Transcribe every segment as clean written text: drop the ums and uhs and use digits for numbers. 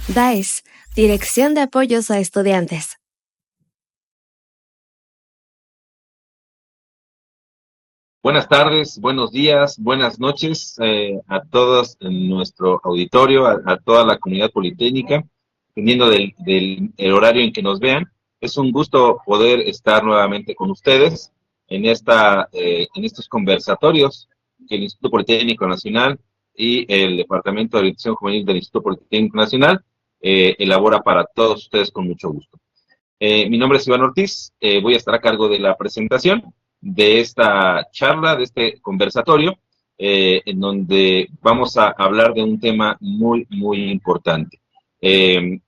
DAES, Dirección de Apoyos a Estudiantes. Buenas tardes, buenos días, buenas noches a todos en nuestro auditorio, a toda la comunidad politécnica, dependiendo el horario en que nos vean. Es un gusto poder estar nuevamente con ustedes en estos conversatorios que el Instituto Politécnico Nacional y el Departamento de Orientación Juvenil del Instituto Politécnico Nacional elabora para todos ustedes con mucho gusto. Mi nombre es Iván Ortiz, voy a estar a cargo de la presentación de esta charla, de este conversatorio, en donde vamos a hablar de un tema muy, muy importante, que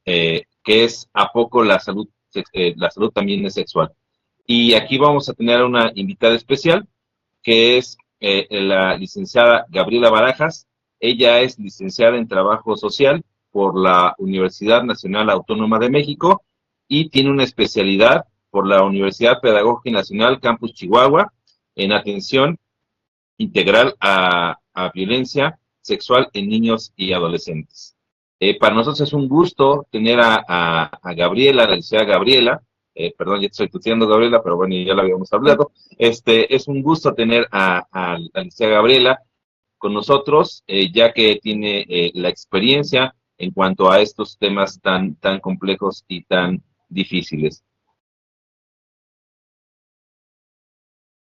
es ¿a poco la salud también es sexual? Y aquí vamos a tener una invitada especial, que es la licenciada Gabriela Barajas. Ella es licenciada en Trabajo Social por la Universidad Nacional Autónoma de México y tiene una especialidad por la Universidad Pedagógica Nacional Campus Chihuahua en atención integral a violencia sexual en niños y adolescentes. Para nosotros es un gusto tener a Gabriela, la licenciada Gabriela, perdón, ya estoy tuteando Gabriela, pero bueno, ya lo habíamos hablado. Es un gusto tener a la licenciada Gabriela con nosotros, ya que tiene la experiencia en cuanto a estos temas tan complejos y tan difíciles.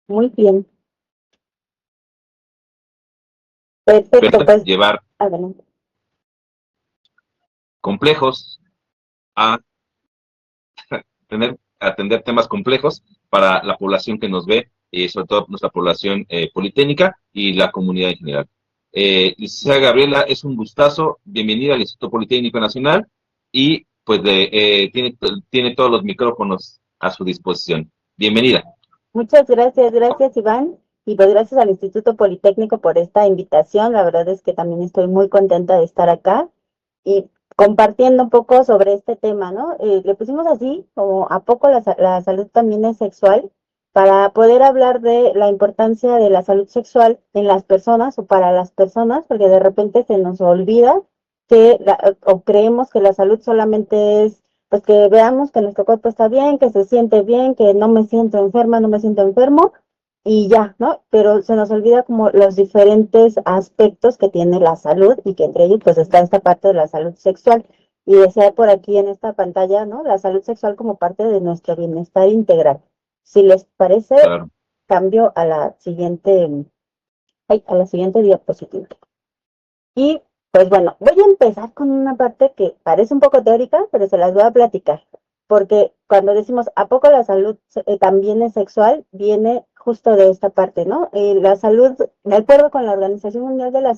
Muy bien. Perfecto, pues Llevar adelante. complejos a atender temas complejos para la población que nos ve, y sobre todo nuestra población politécnica y la comunidad en general. Licenciada Gabriela, es un gustazo, bienvenida al Instituto Politécnico Nacional y pues tiene todos los micrófonos a su disposición. Bienvenida. Muchas gracias Iván, y pues gracias al Instituto Politécnico por esta invitación. La verdad es que también estoy muy contenta de estar acá y compartiendo un poco sobre este tema, ¿no? Le pusimos así, como ¿a poco la salud también es sexual? Para poder hablar de la importancia de la salud sexual en las personas o para las personas, porque de repente se nos olvida o creemos que la salud solamente es pues que veamos que nuestro cuerpo está bien, que se siente bien, que no me siento enferma, no me siento enfermo y ya, ¿no? Pero se nos olvida como los diferentes aspectos que tiene la salud y que entre ellos pues está esta parte de la salud sexual. Y decía por aquí en esta pantalla, ¿no? La salud sexual como parte de nuestro bienestar integral. Si les parece, Claro. cambio a a la siguiente diapositiva. Y pues bueno, voy a empezar con una parte que parece un poco teórica, pero se las voy a platicar. Porque cuando decimos, ¿a poco la salud también es sexual? Viene justo de esta parte, ¿no? La salud, de acuerdo con la Organización Mundial de la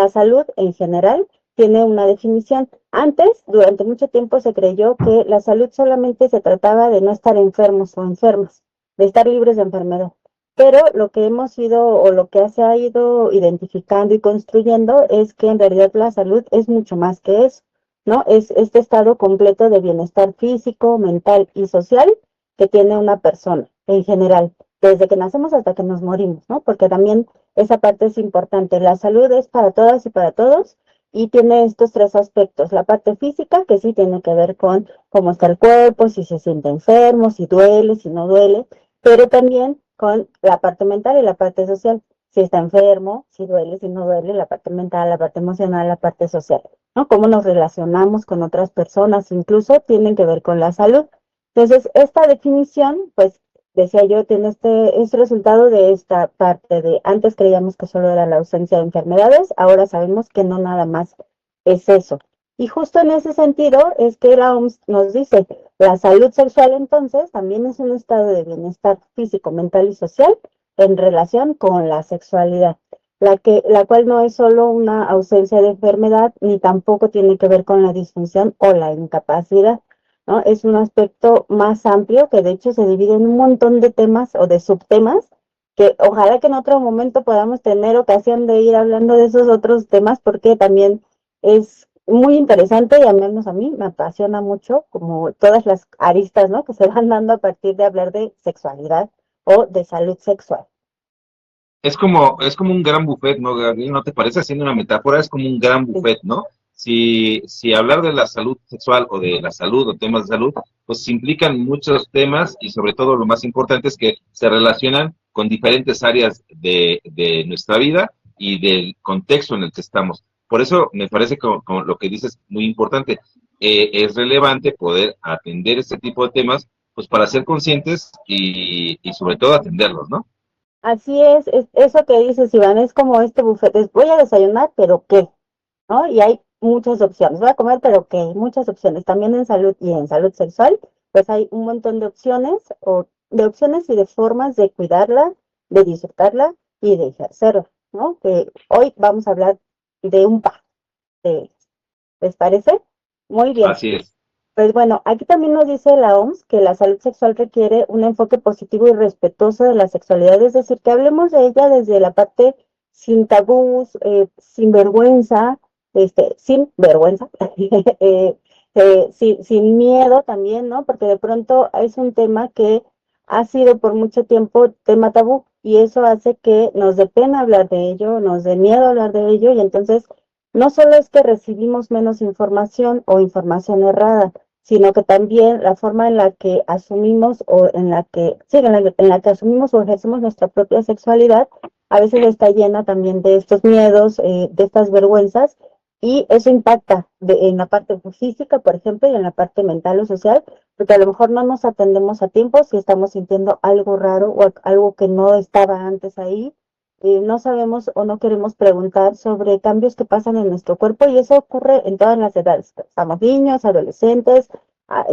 salud en general tiene una definición. Antes, durante mucho tiempo, se creyó que la salud solamente se trataba de no estar enfermos o enfermas, de estar libres de enfermedad. Pero lo que hemos ido o lo que se ha ido identificando y construyendo es que en realidad la salud es mucho más que eso, ¿no? Es este estado completo de bienestar físico, mental y social que tiene una persona en general, desde que nacemos hasta que nos morimos, ¿no? Porque también esa parte es importante. La salud es para todas y para todos y tiene estos tres aspectos. La parte física, que sí tiene que ver con cómo está el cuerpo, si se siente enfermo, si duele, si no duele, pero también con la parte mental y la parte social. Si está enfermo, si duele, si no duele, la parte mental, la parte emocional, la parte social, ¿no? Cómo nos relacionamos con otras personas, incluso tienen que ver con la salud. Entonces, esta definición, pues, decía yo, tiene este resultado de esta parte de, antes creíamos que solo era la ausencia de enfermedades, ahora sabemos que no nada más es eso. Y justo en ese sentido es que la OMS nos dice, la salud sexual entonces también es un estado de bienestar físico, mental y social en relación con la sexualidad, la cual no es solo una ausencia de enfermedad ni tampoco tiene que ver con la disfunción o la incapacidad, ¿no? Es un aspecto más amplio que de hecho se divide en un montón de temas o de subtemas que ojalá que en otro momento podamos tener ocasión de ir hablando de esos otros temas porque también es muy interesante y al menos a mí me apasiona mucho como todas las aristas, ¿no? Que se van dando a partir de hablar de sexualidad o de salud sexual. Es como un gran buffet, ¿no, Gabriel? ¿No te parece? Haciendo una metáfora, es como un gran buffet, ¿no? si hablar de la salud sexual o de la salud o temas de salud, pues implican muchos temas y sobre todo lo más importante es que se relacionan con diferentes áreas de nuestra vida y del contexto en el que estamos. Por eso me parece que como lo que dices muy importante, es relevante poder atender este tipo de temas, pues para ser conscientes y sobre todo atenderlos, ¿no? Así es eso que dices, Iván, es como este buffet, voy a desayunar, pero ¿qué? ¿No? Y hay muchas opciones. Voy a comer, pero ¿qué? Muchas opciones. También en salud y en salud sexual, pues hay un montón de opciones, o de opciones y de formas de cuidarla, de disfrutarla y de ejercerla, ¿no? Que hoy vamos a hablar de un par de ellas. ¿Les parece? Muy bien. Así es. Pues bueno, aquí también nos dice la OMS que la salud sexual requiere un enfoque positivo y respetuoso de la sexualidad, es decir, que hablemos de ella desde la parte sin tabús, sin vergüenza, sin vergüenza, sin miedo también, ¿no? Porque de pronto es un tema que ha sido por mucho tiempo tema tabú y eso hace que nos dé pena hablar de ello, nos dé miedo hablar de ello y entonces no solo es que recibimos menos información o información errada, sino que también la forma en la que asumimos o en la que, sí, en la que asumimos o ejercemos nuestra propia sexualidad, a veces está llena también de estos miedos, de estas vergüenzas, y eso impacta en la parte física, por ejemplo, y en la parte mental o social, porque a lo mejor no nos atendemos a tiempo si estamos sintiendo algo raro o algo que no estaba antes ahí, no sabemos o no queremos preguntar sobre cambios que pasan en nuestro cuerpo y eso ocurre en todas las edades. Estamos niños, adolescentes,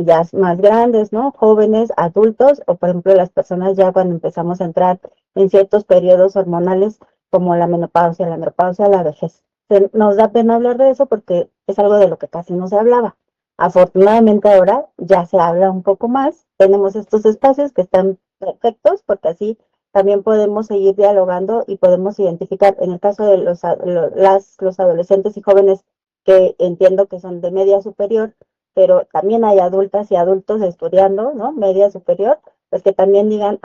ya más grandes, ¿no? Jóvenes, adultos o por ejemplo las personas ya cuando empezamos a entrar en ciertos periodos hormonales como la menopausia, la andropausia, la vejez. Nos da pena hablar de eso porque es algo de lo que casi no se hablaba. Afortunadamente ahora ya se habla un poco más, tenemos estos espacios que están perfectos porque así también podemos seguir dialogando y podemos identificar, en el caso de los adolescentes y jóvenes que entiendo que son de media superior, pero también hay adultas y adultos estudiando, ¿no? Media superior, pues que también digan,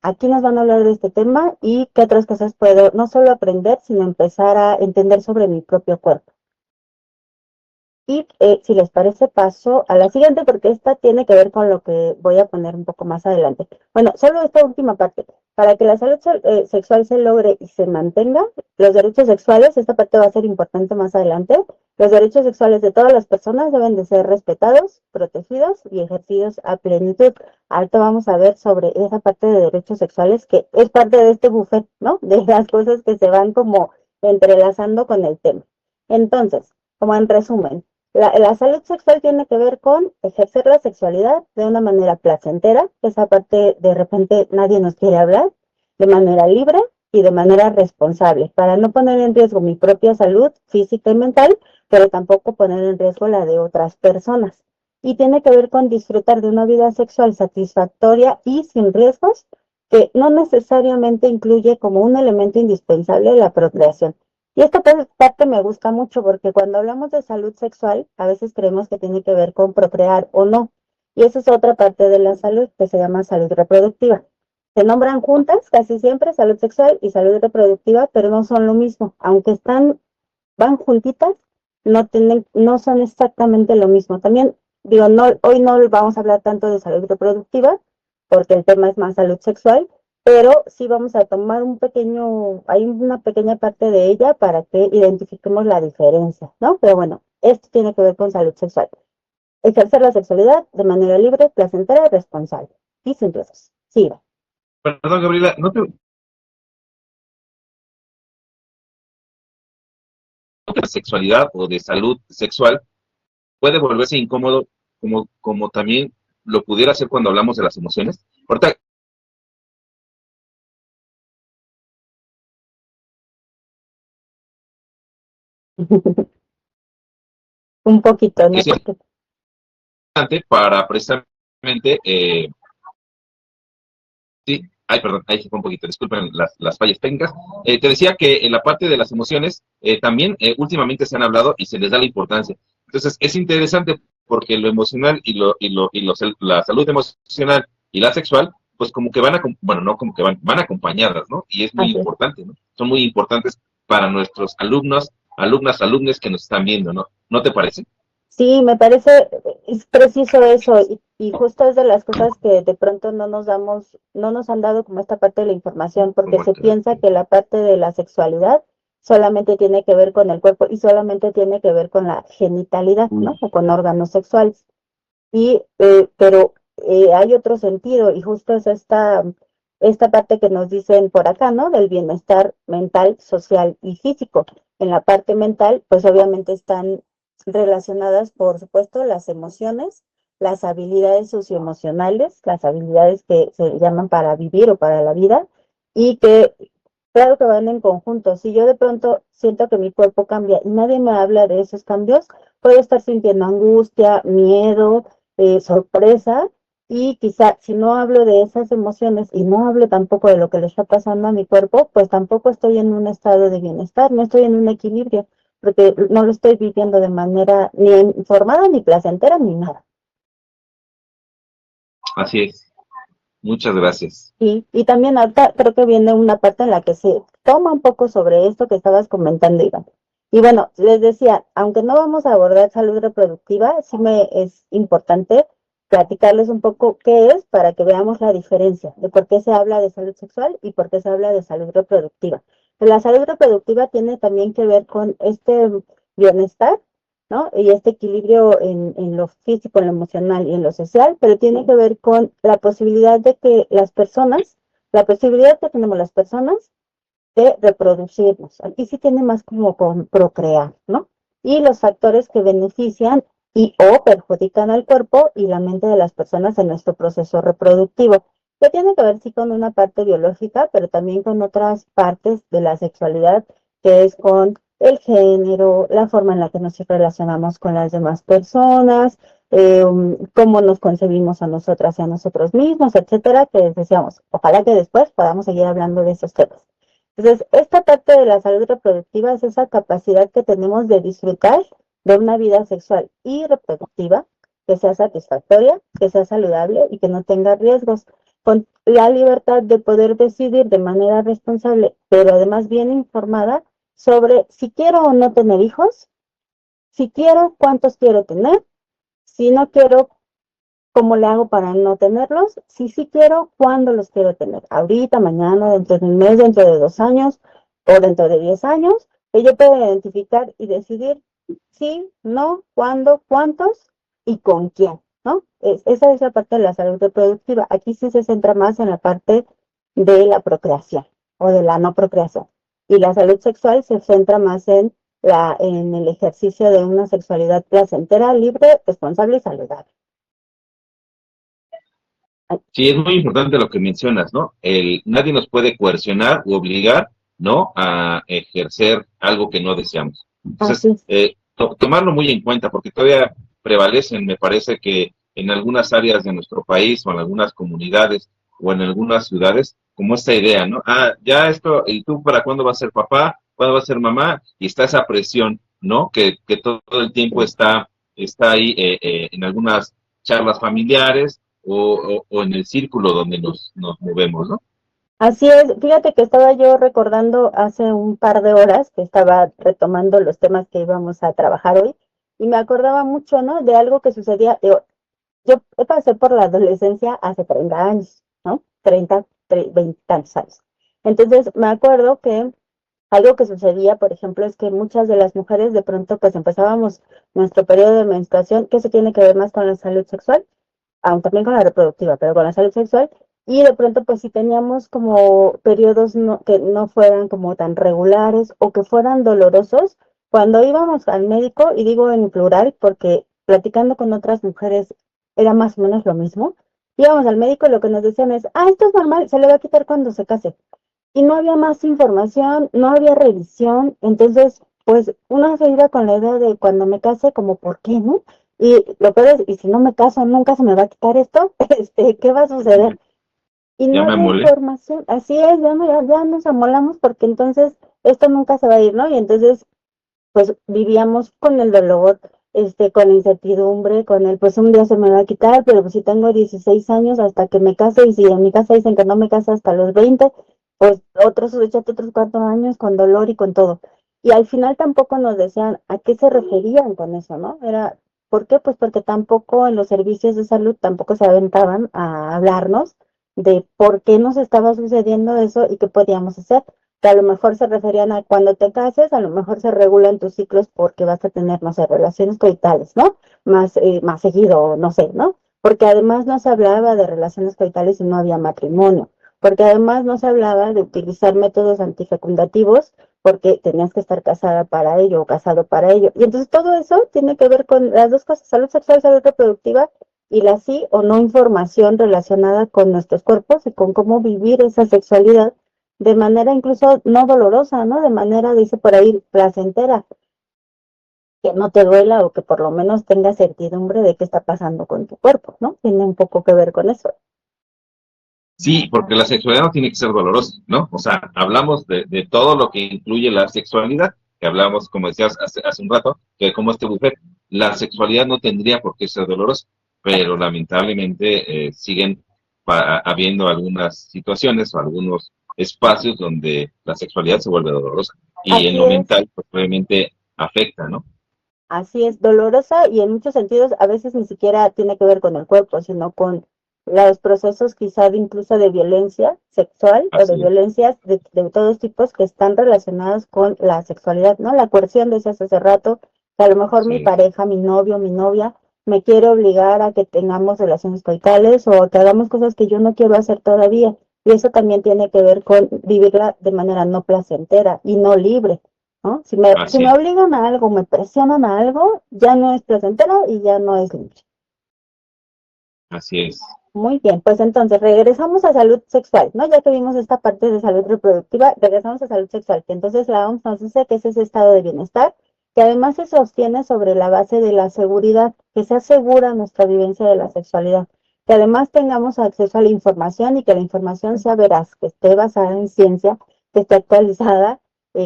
aquí nos van a hablar de este tema y qué otras cosas puedo no solo aprender, sino empezar a entender sobre mi propio cuerpo. Y si les parece, paso a la siguiente porque esta tiene que ver con lo que voy a poner un poco más adelante. Bueno, solo esta última parte. Para que la salud sexual se logre y se mantenga, los derechos sexuales, esta parte va a ser importante más adelante, los derechos sexuales de todas las personas deben de ser respetados, protegidos y ejercidos a plenitud. Ahorita vamos a ver sobre esa parte de derechos sexuales que es parte de este buffet, ¿no? De las cosas que se van como entrelazando con el tema. Entonces, como en resumen, la salud sexual tiene que ver con ejercer la sexualidad de una manera placentera, que esa parte de repente nadie nos quiere hablar, de manera libre y de manera responsable, para no poner en riesgo mi propia salud física y mental, pero tampoco poner en riesgo la de otras personas. Y tiene que ver con disfrutar de una vida sexual satisfactoria y sin riesgos, que no necesariamente incluye como un elemento indispensable la procreación. Y esta parte me gusta mucho porque cuando hablamos de salud sexual, a veces creemos que tiene que ver con procrear o no. Y esa es otra parte de la salud que se llama salud reproductiva. Se nombran juntas casi siempre salud sexual y salud reproductiva, pero no son lo mismo. Aunque van juntitas, no son exactamente lo mismo. También, digo, hoy no vamos a hablar tanto de salud reproductiva, porque el tema es más salud sexual, pero sí vamos a tomar hay una pequeña parte de ella para que identifiquemos la diferencia, ¿no? Pero bueno, esto tiene que ver con salud sexual. Ejercer la sexualidad de manera libre, placentera y responsable. Y sin riesgos. Sí. Perdón, Gabriela, ¿no te de sexualidad o de salud sexual puede volverse incómodo como también lo pudiera hacer cuando hablamos de las emociones? Ahorita, Un poquito, ¿no? es importante para precisamente, sí, ay, perdón, ahí se fue un poquito, disculpen las fallas técnicas. Te decía que en la parte de las emociones también últimamente se han hablado y se les da la importancia. Entonces, es interesante porque lo emocional la salud emocional y la sexual, pues como que bueno, no como que van acompañadas, ¿no? Y es muy Así es. importante, ¿no? Son muy importantes para nuestros alumnos alumnas, alumnes que nos están viendo, ¿no? ¿No te parece? Sí, me parece, es preciso eso, y justo es de las cosas que de pronto no nos han dado como esta parte de la información, porque se piensa que la parte de la sexualidad solamente tiene que ver con el cuerpo y solamente tiene que ver con la genitalidad, ¿no? O con órganos sexuales. Pero hay otro sentido, y justo es esta parte que nos dicen por acá, ¿no? Del bienestar mental, social y físico. En la parte mental, pues obviamente están relacionadas, por supuesto, las emociones, las habilidades socioemocionales, las habilidades que se llaman para vivir o para la vida, y que, claro que van en conjunto. Si yo de pronto siento que mi cuerpo cambia y nadie me habla de esos cambios, puedo estar sintiendo angustia, miedo, sorpresa, y quizá si no hablo de esas emociones y no hablo tampoco de lo que le está pasando a mi cuerpo, pues tampoco estoy en un estado de bienestar, no estoy en un equilibrio, porque no lo estoy viviendo de manera ni informada, ni placentera, ni nada. Así es. Muchas gracias. Y también ahorita creo que viene una parte en la que se toma un poco sobre esto que estabas comentando, Iván. Y bueno, les decía, aunque no vamos a abordar salud reproductiva, sí me es importante platicarles un poco qué es para que veamos la diferencia de por qué se habla de salud sexual y por qué se habla de salud reproductiva. La salud reproductiva tiene también que ver con este bienestar, ¿no? Y este equilibrio en lo físico, en lo emocional y en lo social, pero tiene que ver con la posibilidad de que la posibilidad que tenemos las personas de reproducirnos. Aquí sí tiene más como con procrear, ¿no? Y los factores que benefician y o perjudican al cuerpo y la mente de las personas en nuestro proceso reproductivo, que tiene que ver sí con una parte biológica, pero también con otras partes de la sexualidad, que es con el género, la forma en la que nos relacionamos con las demás personas, cómo nos concebimos a nosotras y a nosotros mismos, etcétera, que decíamos, ojalá que después podamos seguir hablando de esos temas. Entonces, esta parte de la salud reproductiva es esa capacidad que tenemos de disfrutar de una vida sexual y reproductiva que sea satisfactoria, que sea saludable y que no tenga riesgos, con la libertad de poder decidir de manera responsable, pero además bien informada sobre si quiero o no tener hijos, si quiero, cuántos quiero tener, si no quiero, cómo le hago para no tenerlos, si sí quiero, cuándo los quiero tener, ahorita, mañana, dentro de un mes, dentro de 2 años o dentro de 10 años, que yo pueda identificar y decidir sí, no, cuándo, cuántos y con quién, ¿no? Esa es la parte de la salud reproductiva. Aquí sí se centra más en la parte de la procreación o de la no procreación. Y la salud sexual se centra más en el ejercicio de una sexualidad placentera, libre, responsable y saludable. Sí, es muy importante lo que mencionas, ¿no? Nadie nos puede coercionar u obligar, ¿no? A ejercer algo que no deseamos. Entonces, tomarlo muy en cuenta, porque todavía prevalecen, me parece que en algunas áreas de nuestro país o en algunas comunidades o en algunas ciudades, como esta idea, ¿no? Ah, ya esto, ¿y tú para cuándo vas a ser papá? ¿Cuándo vas a ser mamá? Y está esa presión, ¿no? Que todo el tiempo está ahí en algunas charlas familiares o en el círculo donde nos movemos, ¿no? Así es, fíjate que estaba yo recordando hace un par de horas que estaba retomando los temas que íbamos a trabajar hoy y me acordaba mucho, ¿no? De algo que sucedía, yo pasé por la adolescencia hace 30 años, ¿no? 20 tantos años. Entonces me acuerdo que algo que sucedía, por ejemplo, es que muchas de las mujeres de pronto pues empezábamos nuestro periodo de menstruación, que se tiene que ver más con la salud sexual, aún también con la reproductiva, pero con la salud sexual, y de pronto pues si teníamos como periodos que no fueran como tan regulares o que fueran dolorosos, cuando íbamos al médico, y digo en plural porque platicando con otras mujeres era más o menos lo mismo, íbamos al médico y lo que nos decían es, esto es normal, se le va a quitar cuando se case. Y no había más información, no había revisión, entonces pues uno se iba con la idea de cuando me case, como ¿por qué, no? Y lo peor es, y si no me caso, nunca se me va a quitar esto, ¿qué va a suceder? Y no Ya me había amolé. información, así es, ya nos amolamos porque entonces esto nunca se va a ir, ¿no? Y entonces, pues vivíamos con el dolor, con la incertidumbre, con el, pues un día se me va a quitar, pero pues si tengo 16 años hasta que me case, y si en mi casa dicen que no me case hasta los 20, pues otros 4 años con dolor y con todo. Y al final tampoco nos decían a qué se referían con eso, ¿no? ¿Por qué? Pues porque tampoco en los servicios de salud tampoco se aventaban a hablarnos de por qué nos estaba sucediendo eso y qué podíamos hacer. Que a lo mejor se referían a cuando te cases, a lo mejor se regulan tus ciclos porque vas a tener, no sé, relaciones coitales, ¿no? Más seguido, no sé, ¿no? Porque además no se hablaba de relaciones coitales y no había matrimonio, porque además no se hablaba de utilizar métodos antifecundativos porque tenías que estar casada para ello o casado para ello. Y entonces todo eso tiene que ver con las dos cosas, salud sexual, salud reproductiva y la sí o no información relacionada con nuestros cuerpos y con cómo vivir esa sexualidad de manera incluso no dolorosa, ¿no? De manera, dice por ahí, placentera, que no te duela o que por lo menos tengas certidumbre de qué está pasando con tu cuerpo, ¿no? Tiene un poco que ver con eso. Sí, porque la sexualidad no tiene que ser dolorosa, ¿no? O sea, hablamos de todo lo que incluye la sexualidad, que hablamos, como decías hace un rato, que como este buffet, la sexualidad no tendría por qué ser dolorosa, pero lamentablemente siguen habiendo algunas situaciones o algunos espacios donde la sexualidad se vuelve dolorosa y en Así lo es. mental, pues obviamente afecta, ¿no? Así es, dolorosa y en muchos sentidos a veces ni siquiera tiene que ver con el cuerpo, sino con los procesos quizá de incluso de violencia sexual o de Así es, violencias de todos tipos que están relacionados con la sexualidad, ¿no? La coerción, decías hace rato, que a lo mejor mi así es, pareja, mi novio, mi novia, me quiere obligar a que tengamos relaciones coitales o que hagamos cosas que yo no quiero hacer todavía. Y eso también tiene que ver con vivirla de manera no placentera y no libre. ¿No? Si así me es, obligan a algo, me presionan a algo, ya no es placentero y ya no es libre. así es. Muy bien, pues entonces regresamos a salud sexual, ¿no? Ya que vimos esta parte de salud reproductiva, regresamos a salud sexual, que entonces la OMS nos dice que es ese estado de bienestar, que además se sostiene sobre la base de la seguridad, que se asegura nuestra vivencia de la sexualidad, que además tengamos acceso a la información y que la información sea veraz, que esté basada en ciencia, que esté actualizada,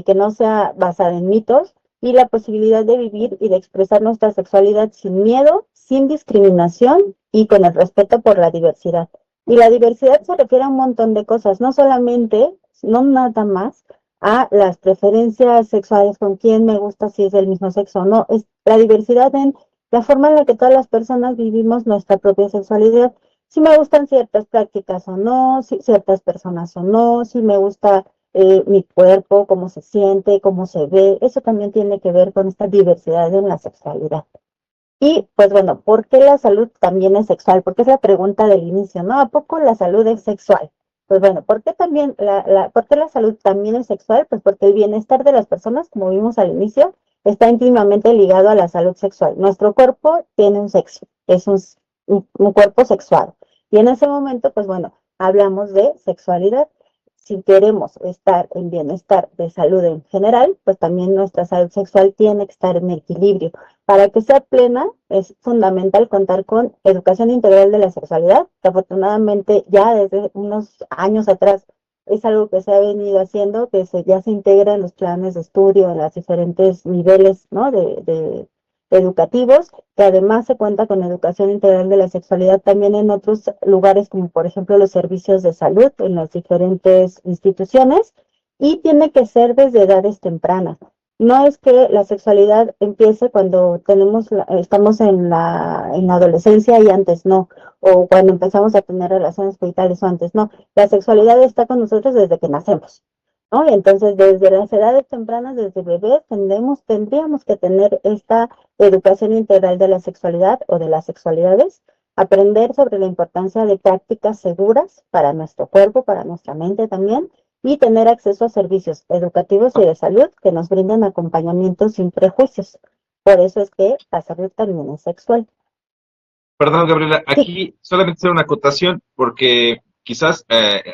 que no sea basada en mitos, y la posibilidad de vivir y de expresar nuestra sexualidad sin miedo, sin discriminación y con el respeto por la diversidad. Y la diversidad se refiere a un montón de cosas, no solamente, no nada más, a las preferencias sexuales, con quién me gusta, si es del mismo sexo o no, es la diversidad en la forma en la que todas las personas vivimos nuestra propia sexualidad. Si me gustan ciertas prácticas o no, si ciertas personas o no, si me gusta mi cuerpo, cómo se siente, cómo se ve, eso también tiene que ver con esta diversidad en la sexualidad. Y pues bueno, ¿por qué la salud también es sexual? Porque es la pregunta del inicio, ¿no? ¿A poco la salud es sexual? Pues bueno, ¿por qué también por qué la salud también es sexual? Pues porque el bienestar de las personas, como vimos al inicio, está íntimamente ligado a la salud sexual. Nuestro cuerpo tiene un sexo, es un cuerpo sexual. Y en ese momento, pues bueno, hablamos de sexualidad. Si queremos estar en bienestar de salud en general, pues también nuestra salud sexual tiene que estar en equilibrio. Para que sea plena, es fundamental contar con educación integral de la sexualidad, que afortunadamente ya desde unos años atrás es algo que se ha venido haciendo, que ya se integra en los planes de estudio, en los diferentes niveles, ¿no? de educativos, que además se cuenta con educación integral de la sexualidad también en otros lugares, como por ejemplo los servicios de salud en las diferentes instituciones, y tiene que ser desde edades tempranas. No es que la sexualidad empiece cuando estamos en la adolescencia y antes no, o cuando empezamos a tener relaciones coitales o antes no. La sexualidad está con nosotros desde que nacemos, ¿no? Y entonces desde las edades tempranas, desde bebés, tendríamos que tener esta educación integral de la sexualidad o de las sexualidades, aprender sobre la importancia de prácticas seguras para nuestro cuerpo, para nuestra mente también, y tener acceso a servicios educativos y de salud que nos brinden acompañamiento sin prejuicios. Por eso es que la salud también es sexual. Perdón, Gabriela, Sí. aquí solamente hacer una acotación porque quizás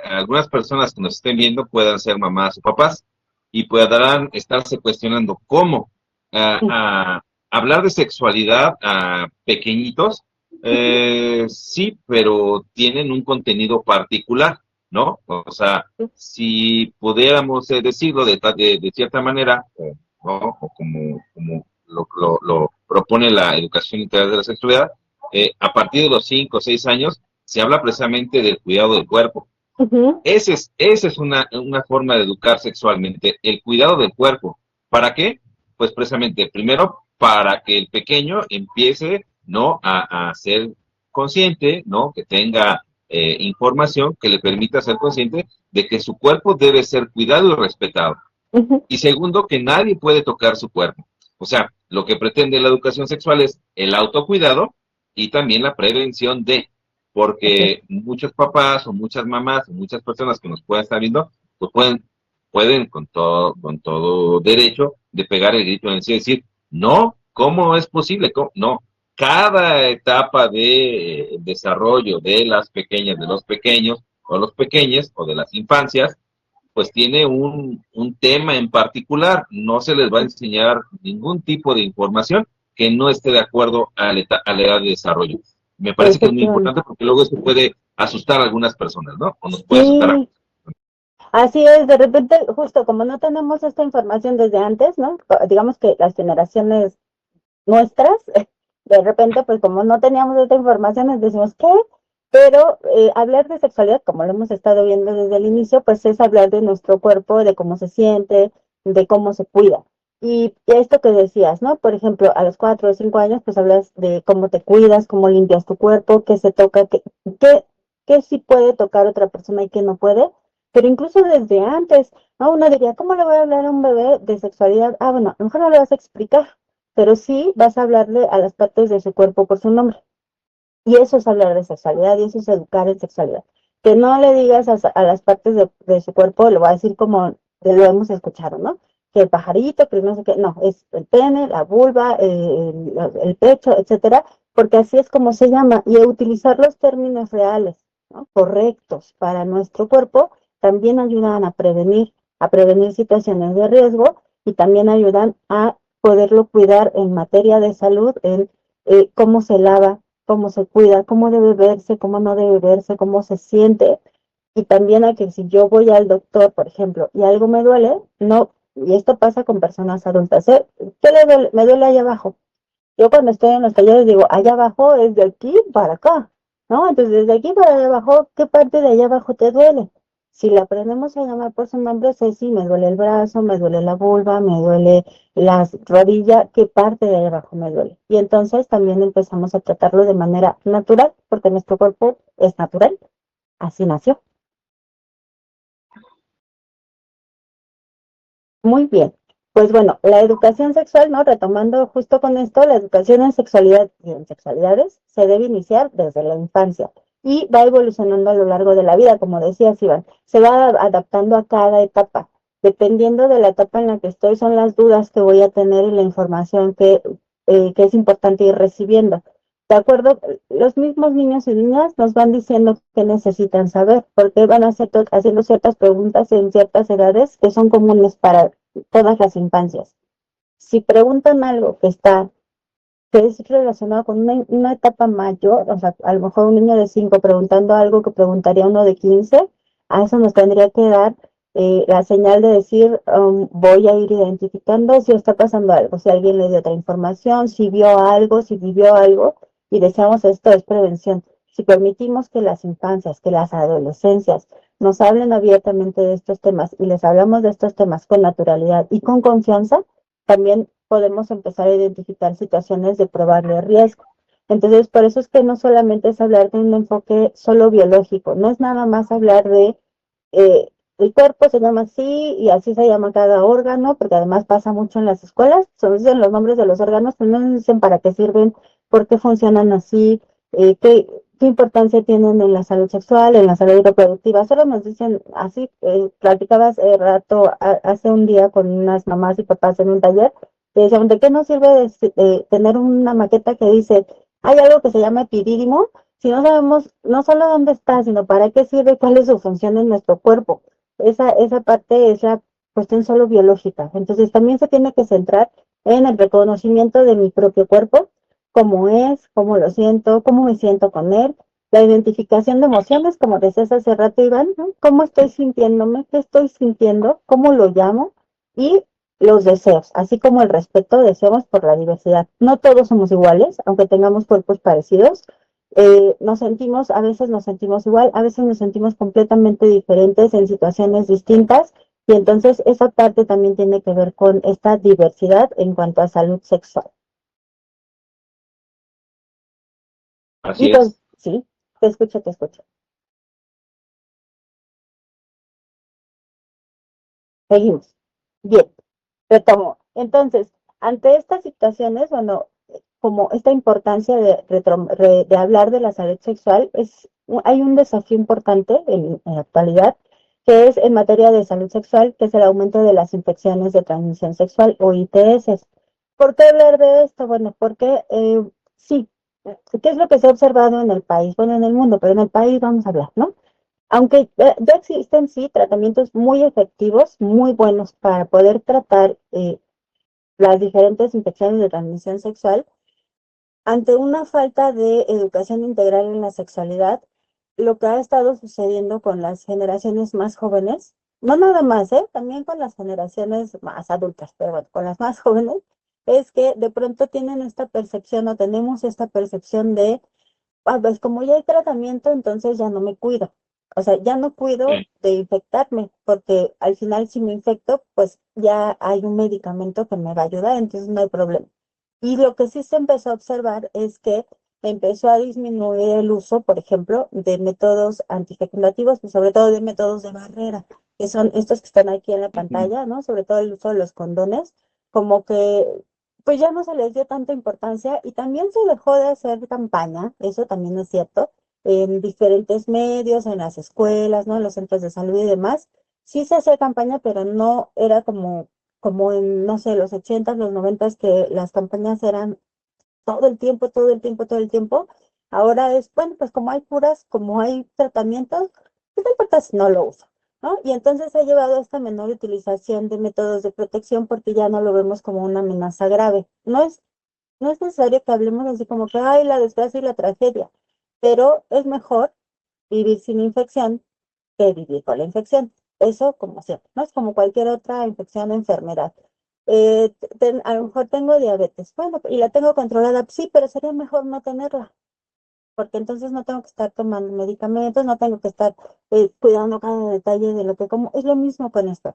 algunas personas que nos estén viendo puedan ser mamás o papás y puedan estarse cuestionando cómo hablar de sexualidad a pequeñitos, sí, pero tienen un contenido particular, ¿no? O sea, si pudiéramos decirlo de cierta manera, ¿no? O como lo propone la educación integral de la sexualidad, a partir de los 5 o 6 años, se habla precisamente del cuidado del cuerpo. Uh -huh. Esa es una forma de educar sexualmente, el cuidado del cuerpo, ¿Para qué? Pues precisamente, primero, para que el pequeño empiece, ¿no?, a ser consciente, ¿no?, que tenga información que le permita ser consciente de que su cuerpo debe ser cuidado y respetado. Ujú. Y segundo, que nadie puede tocar su cuerpo. O sea, lo que pretende la educación sexual es el autocuidado y también la prevención de, Así es. porque muchos papás o muchas mamás o muchas personas que nos puedan estar viendo, pues pueden con todo derecho de pegar el grito en el cielo y decir, no, ¿cómo es posible? ¿Cómo? No, cada etapa de desarrollo de las pequeñas, de los pequeños o los pequeños o de las infancias, pues tiene un tema en particular. No se les va a enseñar ningún tipo de información que no esté de acuerdo a la edad de desarrollo. Me parece que es muy Efectivamente. importante porque luego esto puede asustar a algunas personas, ¿no? O nos puede asustar a... Sí, así es, de repente, justo como no tenemos esta información desde antes, ¿no? Digamos que las generaciones nuestras, de repente, pues como no teníamos esta información, nos decimos, ¿qué? Pero hablar de sexualidad, como lo hemos estado viendo desde el inicio, pues es hablar de nuestro cuerpo, de cómo se siente, de cómo se cuida. Y esto que decías, ¿no? Por ejemplo, a los 4 o 5 años, pues hablas de cómo te cuidas, cómo limpias tu cuerpo, qué se toca, qué, qué sí puede tocar otra persona y qué no puede. Pero incluso desde antes, ¿no? Uno diría, ¿cómo le voy a hablar a un bebé de sexualidad? Ah, bueno, a lo mejor no le vas a explicar, pero sí vas a hablarle a las partes de su cuerpo por su nombre. Y eso es hablar de sexualidad y eso es educar en sexualidad. Que no le digas a las partes de su cuerpo, lo va a decir como lo hemos escuchado, ¿no? Que el pajarito, que no sé qué, no, es el pene, la vulva, el pecho, etcétera, porque así es como se llama. Y utilizar los términos reales, ¿no?, correctos para nuestro cuerpo, también ayudan a prevenir situaciones de riesgo y también ayudan a poderlo cuidar en materia de salud, en cómo se lava, cómo se cuida, cómo debe verse, cómo no debe verse, cómo se siente. Y también a que si yo voy al doctor, por ejemplo, y algo me duele, no, y esto pasa con personas adultas, ¿eh? ¿Qué le duele? Me duele allá abajo. Yo cuando estoy en los talleres digo, allá abajo es de aquí para acá, ¿no? Entonces, desde aquí para allá abajo, ¿qué parte de allá abajo te duele? Si la aprendemos a llamar por su nombre, sé si me duele el brazo, me duele la vulva, me duele la rodilla, ¿qué parte de allá abajo me duele? Y entonces también empezamos a tratarlo de manera natural, porque nuestro cuerpo es natural, así nació. Muy bien. Pues bueno, la educación sexual, ¿no? Retomando justo con esto, la educación en sexualidad y en sexualidades se debe iniciar desde la infancia y va evolucionando a lo largo de la vida, como decías, Iván. Se va adaptando a cada etapa. Dependiendo de la etapa en la que estoy, son las dudas que voy a tener y la información que es importante ir recibiendo. De acuerdo, los mismos niños y niñas nos van diciendo qué necesitan saber, porque van haciendo ciertas preguntas en ciertas edades que son comunes para todas las infancias. Si preguntan algo que es relacionado con una etapa mayor, o sea, a lo mejor un niño de 5 preguntando algo que preguntaría uno de 15, a eso nos tendría que dar la señal de decir, voy a ir identificando si está pasando algo, si alguien le dio otra información, si vio algo, si vivió algo, y decíamos esto es prevención. Si permitimos que las infancias, que las adolescencias nos hablen abiertamente de estos temas y les hablamos de estos temas con naturalidad y con confianza, también podemos empezar a identificar situaciones de probable riesgo. Entonces, por eso es que no solamente es hablar de un enfoque solo biológico, no es nada más hablar de eh, el cuerpo se llama así y así se llama cada órgano, porque además pasa mucho en las escuelas, se dicen los nombres de los órganos, pero no dicen para qué sirven, por qué funcionan así, qué importancia tienen en la salud sexual, en la salud reproductiva. Solo nos dicen así, platicaba hace rato, hace un día con unas mamás y papás en un taller, que decían, ¿de qué nos sirve de tener una maqueta que dice, hay algo que se llama epidídimo? Si no sabemos no solo dónde está, sino para qué sirve, cuál es su función en nuestro cuerpo. Esa parte es la cuestión solo biológica. Entonces también se tiene que centrar en el reconocimiento de mi propio cuerpo, cómo es, cómo lo siento, cómo me siento con él, la identificación de emociones, como decías hace rato, Iván, ¿no? ¿Cómo estoy sintiéndome? ¿Qué estoy sintiendo? ¿Cómo lo llamo? Y los deseos, así como el respeto, deseos por la diversidad. No todos somos iguales, aunque tengamos cuerpos parecidos. A veces nos sentimos igual, a veces nos sentimos completamente diferentes en situaciones distintas Y entonces esa parte también tiene que ver con esta diversidad en cuanto a salud sexual. Y Así pues, es. sí, te escucho, te escucho. Seguimos. Bien, retomo. Entonces, ante estas situaciones, bueno, como esta importancia de hablar de la salud sexual, hay un desafío importante en la actualidad, que es en materia de salud sexual, que es el aumento de las infecciones de transmisión sexual o ITS. ¿Por qué hablar de esto? Bueno, porque sí, ¿qué es lo que se ha observado en el país? Bueno, en el mundo, pero en el país vamos a hablar, ¿no? Aunque ya existen, sí, tratamientos muy efectivos, muy buenos para poder tratar las diferentes infecciones de transmisión sexual, ante una falta de educación integral en la sexualidad, lo que ha estado sucediendo con las generaciones más jóvenes, no nada más, también con las generaciones más adultas, pero bueno, con las más jóvenes, es que de pronto tienen esta percepción o tenemos esta percepción de pues como ya hay tratamiento, entonces ya no me cuido. O sea, ya no cuido Sí. de infectarme, porque al final si me infecto, pues ya hay un medicamento que me va a ayudar, entonces no hay problema. Y lo que sí se empezó a observar es que empezó a disminuir el uso, por ejemplo, de métodos antifecundativos y sobre todo de métodos de barrera, que son estos que están aquí en la Ujú. pantalla, ¿no? Sobre todo el uso de los condones, como que pues ya no se les dio tanta importancia y también se dejó de hacer campaña, eso también es cierto, en diferentes medios, en las escuelas, ¿no? En los centros de salud y demás. Sí se hacía campaña, pero no era como en, no sé, los 80s, los 90s, que las campañas eran todo el tiempo, todo el tiempo, todo el tiempo. Ahora es, bueno, pues como hay curas, como hay tratamientos, pues no importa si no lo uso, ¿no? Y entonces ha llevado a esta menor utilización de métodos de protección porque ya no lo vemos como una amenaza grave. No es necesario que hablemos así como que, ay, la desgracia y la tragedia, pero es mejor vivir sin infección que vivir con la infección. Eso como siempre, ¿no? Es como cualquier otra infección o enfermedad. A lo mejor tengo diabetes, bueno, y la tengo controlada, sí, pero sería mejor no tenerla, porque entonces no tengo que estar tomando medicamentos, no tengo que estar cuidando cada detalle de lo que como. Es lo mismo con esto.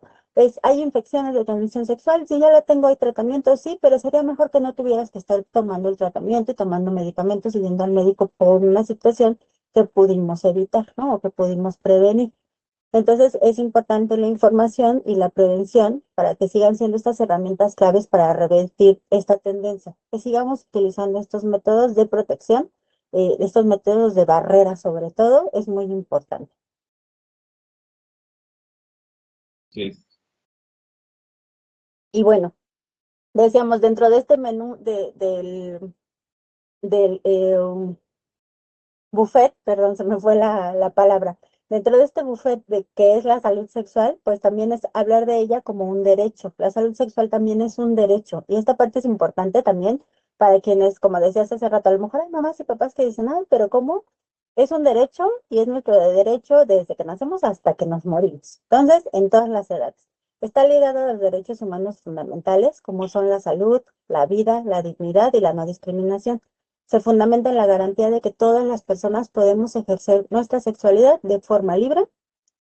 Hay infecciones de transmisión sexual, si ya la tengo, hay tratamiento, sí, pero sería mejor que no tuvieras que estar tomando el tratamiento y tomando medicamentos y yendo al médico por una situación que pudimos evitar, ¿no? O que pudimos prevenir. Entonces, es importante la información y la prevención para que sigan siendo estas herramientas claves para revertir esta tendencia, que sigamos utilizando estos métodos de protección, estos métodos de barrera sobre todo, es muy importante. Sí. Y bueno, decíamos, dentro de este menú del buffet, perdón, se me fue la palabra. Dentro de este buffet de qué es la salud sexual, pues también es hablar de ella como un derecho. La salud sexual también es un derecho. Y esta parte es importante también para quienes, como decías hace rato, a lo mejor hay mamás y papás que dicen, ay, pero ¿cómo? Es un derecho y es nuestro derecho desde que nacemos hasta que nos morimos. Entonces, en todas las edades. Está ligado a los derechos humanos fundamentales, como son la salud, la vida, la dignidad y la no discriminación. Se fundamenta en la garantía de que todas las personas podemos ejercer nuestra sexualidad de forma libre,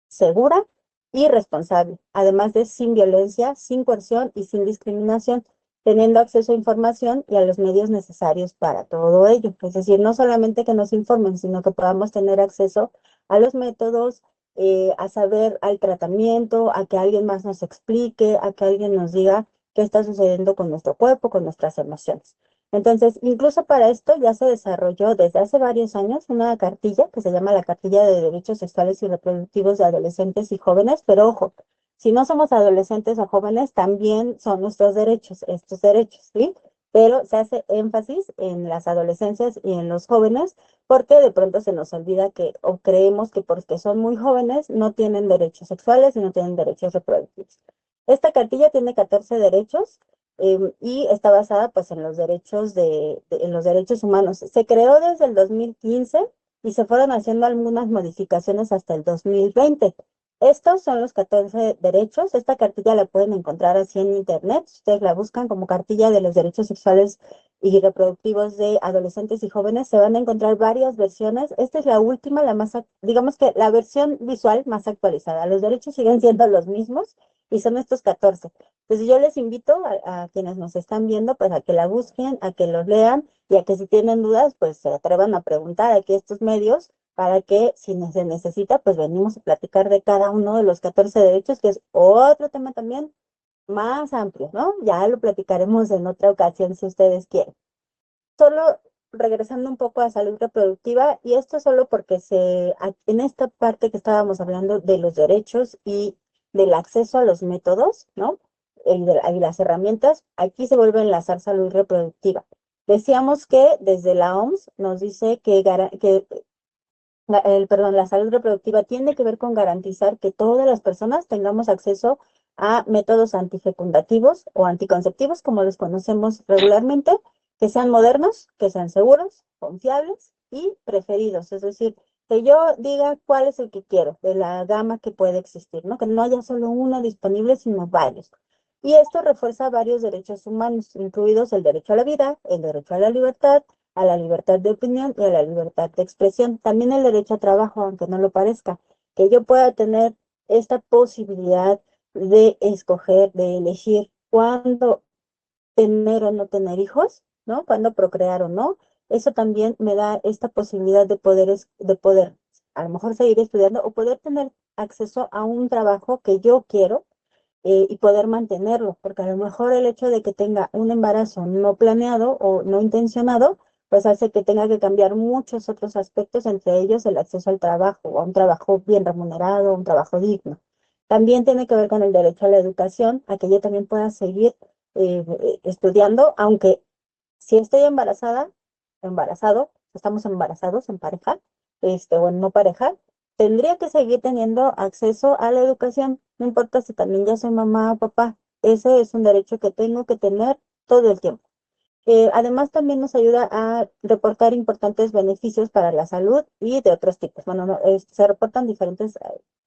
segura y responsable, además de sin violencia, sin coerción y sin discriminación, teniendo acceso a información y a los medios necesarios para todo ello. Es decir, no solamente que nos informen, sino que podamos tener acceso a los métodos, a saber al tratamiento, a que alguien más nos explique, a que alguien nos diga qué está sucediendo con nuestro cuerpo, con nuestras emociones. Entonces, incluso para esto ya se desarrolló desde hace varios años una cartilla que se llama la Cartilla de Derechos Sexuales y Reproductivos de Adolescentes y Jóvenes, pero ojo, si no somos adolescentes o jóvenes, también son nuestros derechos, estos derechos, ¿sí? Pero se hace énfasis en las adolescencias y en los jóvenes porque de pronto se nos olvida que o creemos que porque son muy jóvenes no tienen derechos sexuales y no tienen derechos reproductivos. Esta cartilla tiene 14 derechos y está basada pues en los derechos en los derechos humanos. Se creó desde el 2015 y se fueron haciendo algunas modificaciones hasta el 2020. Estos son los 14 derechos. Esta cartilla la pueden encontrar así en internet. Ustedes la buscan como cartilla de los derechos sexuales y reproductivos de adolescentes y jóvenes, se van a encontrar varias versiones. Esta es la última, digamos que la versión visual más actualizada. Los derechos siguen siendo los mismos y son estos 14. Entonces yo les invito a quienes nos están viendo, pues a que la busquen, a que los lean y a que si tienen dudas, pues se atrevan a preguntar aquí a estos medios para que si se necesita, pues venimos a platicar de cada uno de los 14 derechos, que es otro tema también más amplio, ¿no? Ya lo platicaremos en otra ocasión si ustedes quieren. Solo regresando un poco a salud reproductiva, y esto solo porque en esta parte que estábamos hablando de los derechos y del acceso a los métodos, ¿no? Y las herramientas, aquí se vuelve a enlazar salud reproductiva. Decíamos que desde la OMS nos dice la salud reproductiva tiene que ver con garantizar que todas las personas tengamos acceso a métodos antifecundativos o anticonceptivos, como los conocemos regularmente, que sean modernos, que sean seguros, confiables y preferidos. Es decir, que yo diga cuál es el que quiero, de la gama que puede existir, ¿no? Que no haya solo uno disponible, sino varios. Y esto refuerza varios derechos humanos, incluidos el derecho a la vida, el derecho a la libertad de opinión y a la libertad de expresión. También el derecho a trabajo, aunque no lo parezca, que yo pueda tener esta posibilidad de escoger, de elegir cuándo tener o no tener hijos, ¿no? Cuándo procrear o no. Eso también me da esta posibilidad de poder a lo mejor seguir estudiando o poder tener acceso a un trabajo que yo quiero y poder mantenerlo, porque a lo mejor el hecho de que tenga un embarazo no planeado o no intencionado, pues hace que tenga que cambiar muchos otros aspectos, entre ellos el acceso al trabajo, o a un trabajo bien remunerado, un trabajo digno. También tiene que ver con el derecho a la educación, a que yo también pueda seguir estudiando, aunque si estoy embarazada, embarazado, estamos embarazados en pareja, o en no pareja, tendría que seguir teniendo acceso a la educación, no importa si también ya soy mamá o papá, ese es un derecho que tengo que tener todo el tiempo. Además, también nos ayuda a reportar importantes beneficios para la salud y de otros tipos. Bueno, se reportan diferentes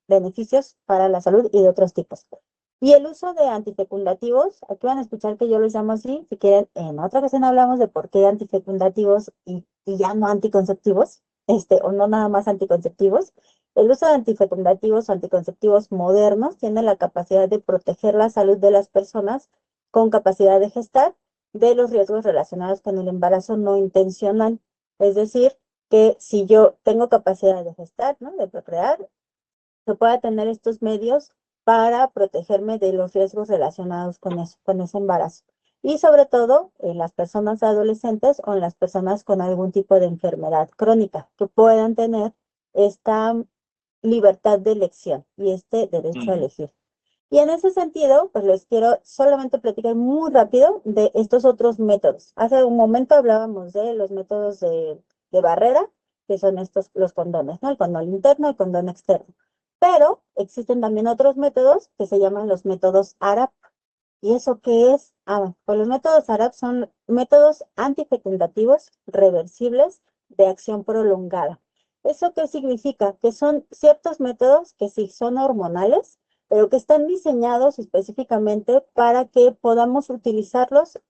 beneficios para la salud y de otros tipos. Y el uso de antifecundativos, aquí van a escuchar que yo los llamo así, si quieren, en otra ocasión hablamos de por qué antifecundativos y ya no anticonceptivos, o no nada más anticonceptivos. El uso de antifecundativos o anticonceptivos modernos tiene la capacidad de proteger la salud de las personas con capacidad de gestar de los riesgos relacionados con el embarazo no intencional. Es decir, que si yo tengo capacidad de gestar, ¿no? De procrear, que pueda tener estos medios para protegerme de los riesgos relacionados con eso, con ese embarazo. Y sobre todo en las personas adolescentes o en las personas con algún tipo de enfermedad crónica, que puedan tener esta libertad de elección y este derecho a elegir. Y en ese sentido, pues les quiero solamente platicar muy rápido de estos otros métodos. Hace un momento hablábamos de los métodos de barrera, que son estos, los condones, ¿no? El condón interno, el condón externo. Pero existen también otros métodos que se llaman los métodos ARAP. ¿Y eso qué es? Pues los métodos ARAP son métodos antifecundativos reversibles de acción prolongada. ¿Eso qué significa? Que son ciertos métodos que sí son hormonales, pero que están diseñados específicamente para que podamos utilizarlos.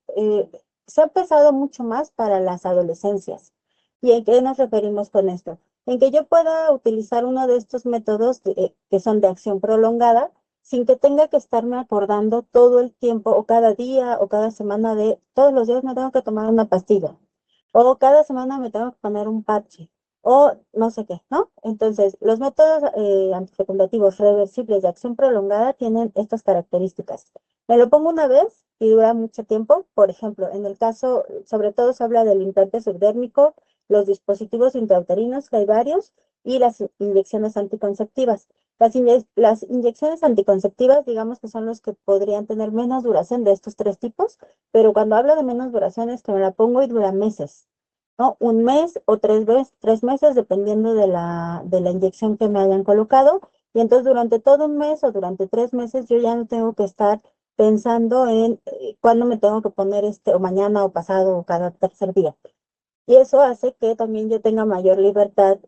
Se ha empezado mucho más para las adolescencias. ¿Y en qué nos referimos con esto? En que yo pueda utilizar uno de estos métodos que son de acción prolongada sin que tenga que estarme acordando todo el tiempo o cada día o cada semana de todos los días me tengo que tomar una pastilla o cada semana me tengo que poner un parche o no sé qué, ¿no? Entonces, los métodos antifecundativos reversibles de acción prolongada tienen estas características. Me lo pongo una vez y dura mucho tiempo. Por ejemplo, en el caso, sobre todo se habla del implante subdérmico, los dispositivos intrauterinos, que hay varios, y las inyecciones anticonceptivas. Las inyecciones anticonceptivas, digamos que son los que podrían tener menos duración de estos tres tipos, pero cuando hablo de menos duración es que me la pongo y dura meses, ¿no? Un mes o 3 meses, dependiendo de la inyección que me hayan colocado. Y entonces durante todo un mes o durante 3 meses yo ya no tengo que estar pensando en cuándo me tengo que poner o mañana o pasado o cada tercer día. Y eso hace que también yo tenga mayor libertad,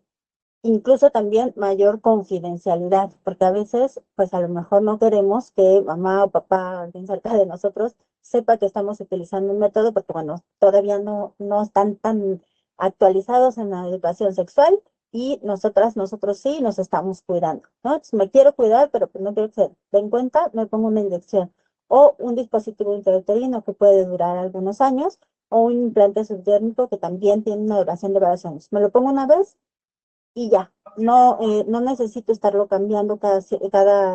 incluso también mayor confidencialidad, porque a veces, pues a lo mejor no queremos que mamá o papá, alguien cerca de nosotros, sepa que estamos utilizando un método, porque bueno, todavía no están tan actualizados en la educación sexual y nosotros sí nos estamos cuidando, ¿no? Entonces me quiero cuidar, pero pues no quiero que se den cuenta, me pongo una inyección o un dispositivo intrauterino que puede durar algunos años o un implante subdérmico que también tiene una duración de varios años. Me lo pongo una vez y ya. No necesito estarlo cambiando cada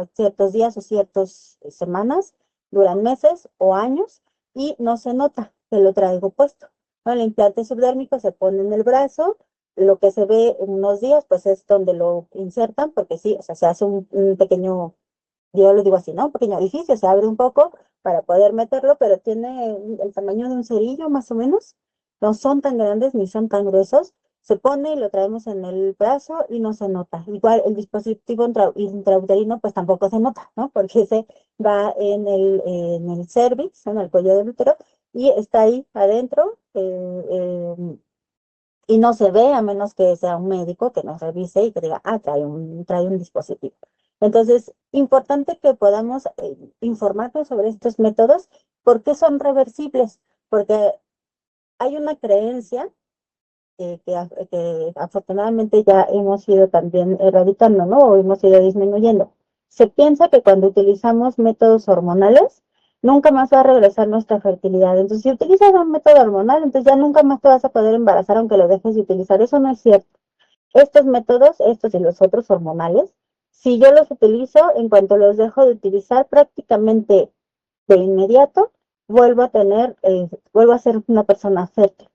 ciertos días o ciertas semanas, duran meses o años y no se nota que lo traigo puesto. ¿No? El implante subdérmico se pone en el brazo, lo que se ve en unos días pues es donde lo insertan, porque sí, o sea, se hace un pequeño, yo lo digo así, ¿no? Un pequeño orificio, se abre un poco para poder meterlo, pero tiene el tamaño de un cerillo más o menos. No son tan grandes ni son tan gruesos. Se pone y lo traemos en el brazo y no se nota. Igual el dispositivo intrauterino pues tampoco se nota, ¿no? Porque se va en el cervix, en el cuello del útero, y está ahí adentro y no se ve a menos que sea un médico que nos revise y que diga, ah, trae un dispositivo. Entonces, importante que podamos informarnos sobre estos métodos, porque son reversibles, porque hay una creencia que afortunadamente ya hemos ido también erradicando, ¿no? O hemos ido disminuyendo. Se piensa que cuando utilizamos métodos hormonales, nunca más va a regresar nuestra fertilidad. Entonces, si utilizas un método hormonal, entonces ya nunca más te vas a poder embarazar aunque lo dejes de utilizar. Eso no es cierto. Estos métodos, estos y los otros hormonales, si yo los utilizo, en cuanto los dejo de utilizar, prácticamente de inmediato, vuelvo a ser una persona fértil.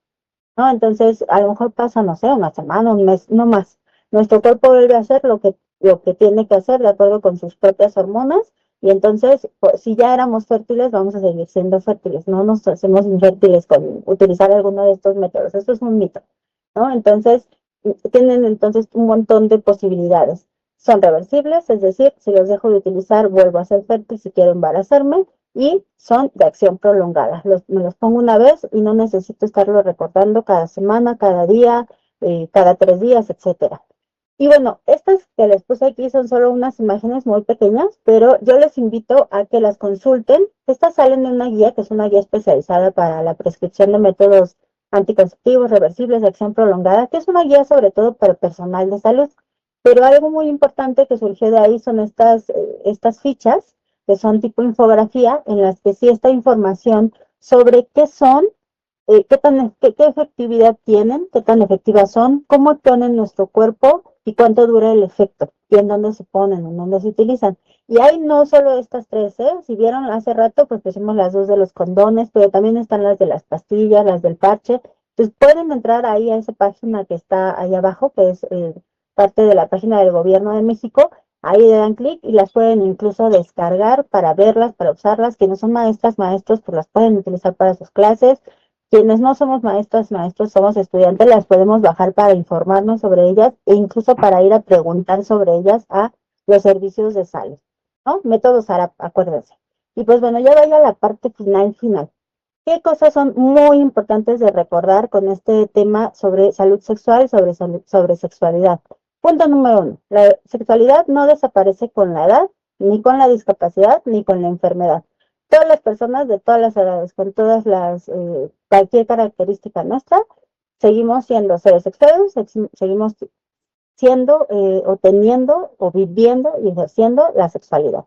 ¿No? Entonces, a lo mejor pasa, no sé, una semana, un mes, no más. Nuestro cuerpo vuelve a hacer lo que tiene que hacer de acuerdo con sus propias hormonas y entonces, pues, si ya éramos fértiles, vamos a seguir siendo fértiles. No nos hacemos infértiles con utilizar alguno de estos métodos. Esto es un mito, ¿no? Entonces, tienen entonces un montón de posibilidades. Son reversibles, es decir, si los dejo de utilizar, vuelvo a ser fértil si quiero embarazarme y son de acción prolongada. Me los pongo una vez y no necesito estarlo recordando cada semana, cada día, cada 3 días, etcétera. Y bueno, estas que les puse aquí son solo unas imágenes muy pequeñas, pero yo les invito a que las consulten. Estas salen en una guía, que es una guía especializada para la prescripción de métodos anticonceptivos reversibles de acción prolongada, que es una guía sobre todo para personal de salud. Pero algo muy importante que surgió de ahí son estas fichas, que son tipo infografía, en las que sí está información sobre qué son, qué efectividad tienen, qué tan efectivas son, cómo actúan en nuestro cuerpo y cuánto dura el efecto, y en dónde se ponen, en dónde se utilizan. Y hay no solo estas tres, ¿eh? Si vieron hace rato, pues pusimos las dos de los condones, pero también están las de las pastillas, las del parche. Entonces pueden entrar ahí a esa página que está ahí abajo, que es parte de la página del Gobierno de México. Ahí le dan clic y las pueden incluso descargar para verlas, para usarlas. Quienes son maestras, maestros, pues las pueden utilizar para sus clases. Quienes no somos maestras, maestros, somos estudiantes, las podemos bajar para informarnos sobre ellas e incluso para ir a preguntar sobre ellas a los servicios de salud, ¿no? Métodos ARAP, acuérdense. Y pues bueno, ya vaya a la parte final. ¿Qué cosas son muy importantes de recordar con este tema sobre salud sexual, sobre sexualidad? Punto número 1. La sexualidad no desaparece con la edad, ni con la discapacidad, ni con la enfermedad. Todas las personas de todas las edades, con cualquier característica nuestra, seguimos siendo seres sexuales, seguimos siendo o teniendo o viviendo y ejerciendo la sexualidad.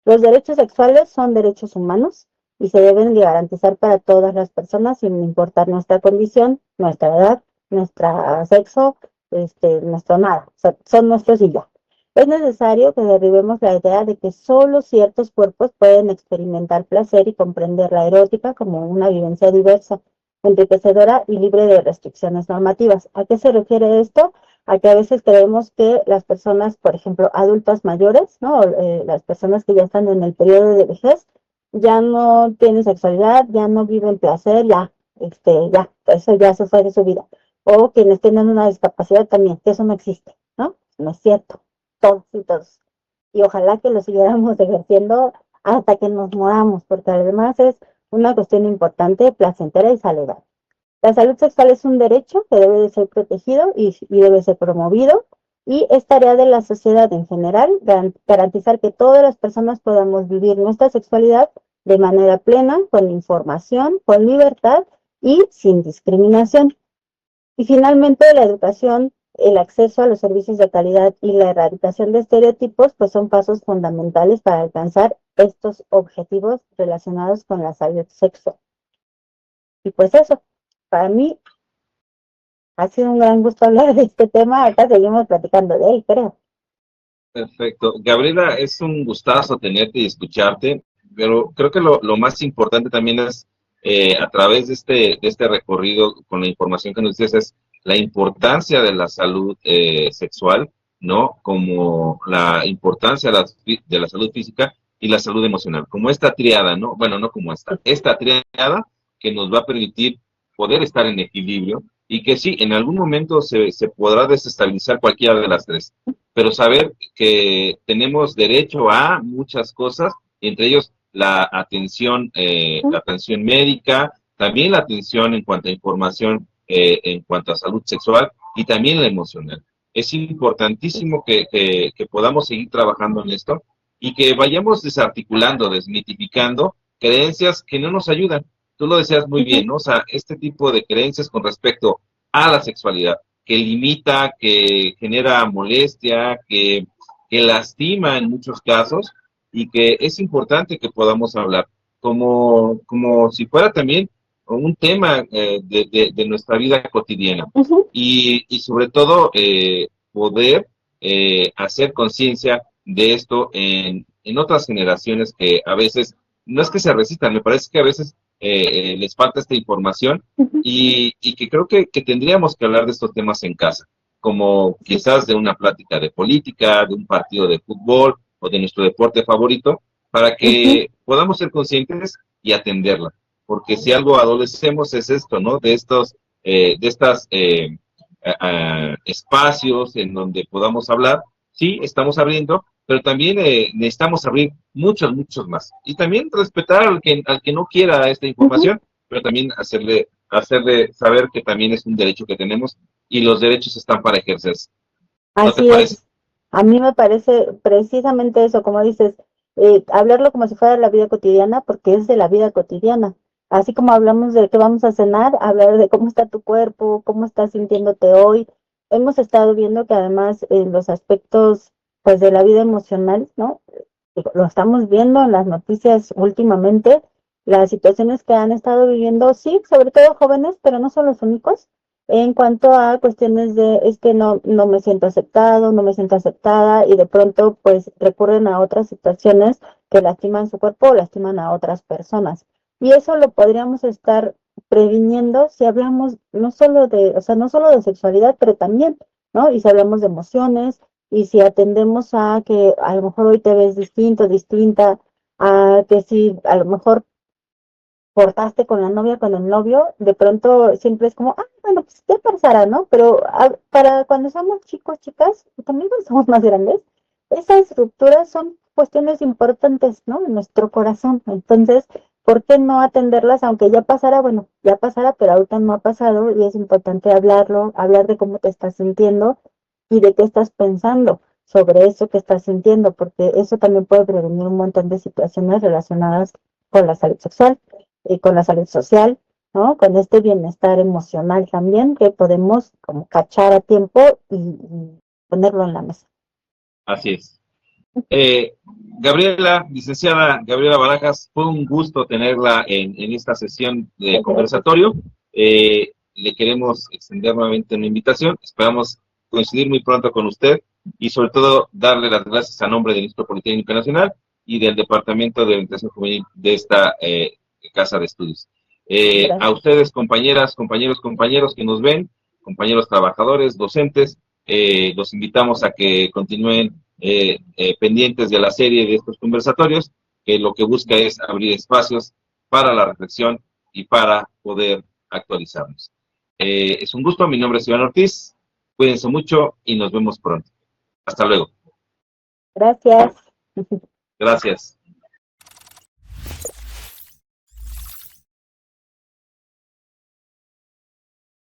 Los derechos sexuales son derechos humanos y se deben de garantizar para todas las personas sin importar nuestra condición, nuestra edad, nuestro sexo, nuestro nada. O sea, son nuestros y ya. Es necesario que derribemos la idea de que solo ciertos cuerpos pueden experimentar placer y comprender la erótica como una vivencia diversa, enriquecedora y libre de restricciones normativas. ¿A qué se refiere esto? A que a veces creemos que las personas, por ejemplo, adultas mayores, ¿no? Las personas que ya están en el periodo de vejez, ya no tienen sexualidad, ya no viven placer, eso ya se fue de su vida. O quienes tienen una discapacidad también, que eso no existe, ¿no? No es cierto, todos y todos. Y ojalá que lo siguiéramos ejerciendo hasta que nos moramos, porque además es una cuestión importante, placentera y saludable. La salud sexual es un derecho que debe de ser protegido y debe ser promovido y es tarea de la sociedad en general garantizar que todas las personas podamos vivir nuestra sexualidad de manera plena, con información, con libertad y sin discriminación. Y finalmente, la educación, el acceso a los servicios de calidad y la erradicación de estereotipos, pues son pasos fundamentales para alcanzar estos objetivos relacionados con la salud sexual. Y pues eso, para mí ha sido un gran gusto hablar de este tema. Acá seguimos platicando de él, creo. Perfecto. Gabriela, es un gustazo tenerte y escucharte, pero creo que lo más importante también es, a través de este recorrido con la información que nos dices, es la importancia de la salud sexual, ¿no? Como la importancia de la salud física y la salud emocional, como esta triada, ¿no? Bueno, no como esta triada que nos va a permitir poder estar en equilibrio y que sí, en algún momento se podrá desestabilizar cualquiera de las tres, pero saber que tenemos derecho a muchas cosas, entre ellos la atención médica, también la atención en cuanto a información, en cuanto a salud sexual y también la emocional. Es importantísimo que podamos seguir trabajando en esto y que vayamos desarticulando, desmitificando creencias que no nos ayudan. Tú lo decías muy bien, ¿no? O sea, este tipo de creencias con respecto a la sexualidad, que limita, que genera molestia, que lastima en muchos casos y que es importante que podamos hablar, como si fuera también un tema de nuestra vida cotidiana y sobre todo poder hacer conciencia de esto en otras generaciones que a veces, no es que se resistan, me parece que a veces les falta esta información y que creo que tendríamos que hablar de estos temas en casa, como quizás de una plática de política, de un partido de fútbol o de nuestro deporte favorito, para que podamos ser conscientes y atenderla. Porque si algo adolecemos es esto, ¿no? De estas espacios en donde podamos hablar. Sí, estamos abriendo, pero también necesitamos abrir muchos, muchos más. Y también respetar al que no quiera esta información, pero también hacerle saber que también es un derecho que tenemos y los derechos están para ejercerse. ¿No te Así parece? es. A mí me parece precisamente eso, como dices, hablarlo como si fuera la vida cotidiana, porque es de la vida cotidiana. Así como hablamos de qué vamos a cenar, hablar de cómo está tu cuerpo, cómo estás sintiéndote hoy. Hemos estado viendo que además en los aspectos, pues, de la vida emocional, ¿no? Lo estamos viendo en las noticias últimamente, las situaciones que han estado viviendo, sí, sobre todo jóvenes, pero no son los únicos, en cuanto a cuestiones de es que no me siento aceptado, no me siento aceptada, y de pronto pues recurren a otras situaciones que lastiman su cuerpo o lastiman a otras personas. Y eso lo podríamos estar previniendo si hablamos no solo de, o sea, no solo de sexualidad, pero también, ¿no? Y si hablamos de emociones, y si atendemos a que a lo mejor hoy te ves distinto, distinta, a que si a lo mejor cortaste con la novia, con el novio, de pronto siempre es como, bueno, pues ya pasará, ¿no? Pero para cuando somos chicos, chicas, y también cuando somos más grandes, esas rupturas son cuestiones importantes, ¿no? En nuestro corazón. Entonces, ¿por qué no atenderlas? Aunque ya pasara, bueno, ya pasará, pero ahorita no ha pasado y es importante hablarlo, hablar de cómo te estás sintiendo y de qué estás pensando sobre eso que estás sintiendo, porque eso también puede prevenir un montón de situaciones relacionadas con la salud sexual y con la salud social, ¿no? Con este bienestar emocional también que podemos como cachar a tiempo y ponerlo en la mesa. Así es. Gabriela, licenciada Gabriela Barajas, fue un gusto tenerla en esta sesión de conversatorio. Le queremos extender nuevamente una invitación. Esperamos coincidir muy pronto con usted y sobre todo darle las gracias a nombre del Instituto Politécnico Nacional y del Departamento de Orientación Juvenil de esta Casa de Estudios. A ustedes, compañeras, compañeros que nos ven, compañeros trabajadores, docentes, los invitamos a que continúen pendientes de la serie de estos conversatorios, que lo que busca es abrir espacios para la reflexión y para poder actualizarnos. Es un gusto, mi nombre es Iván Ortiz, cuídense mucho y nos vemos pronto. Hasta luego. Gracias. Gracias.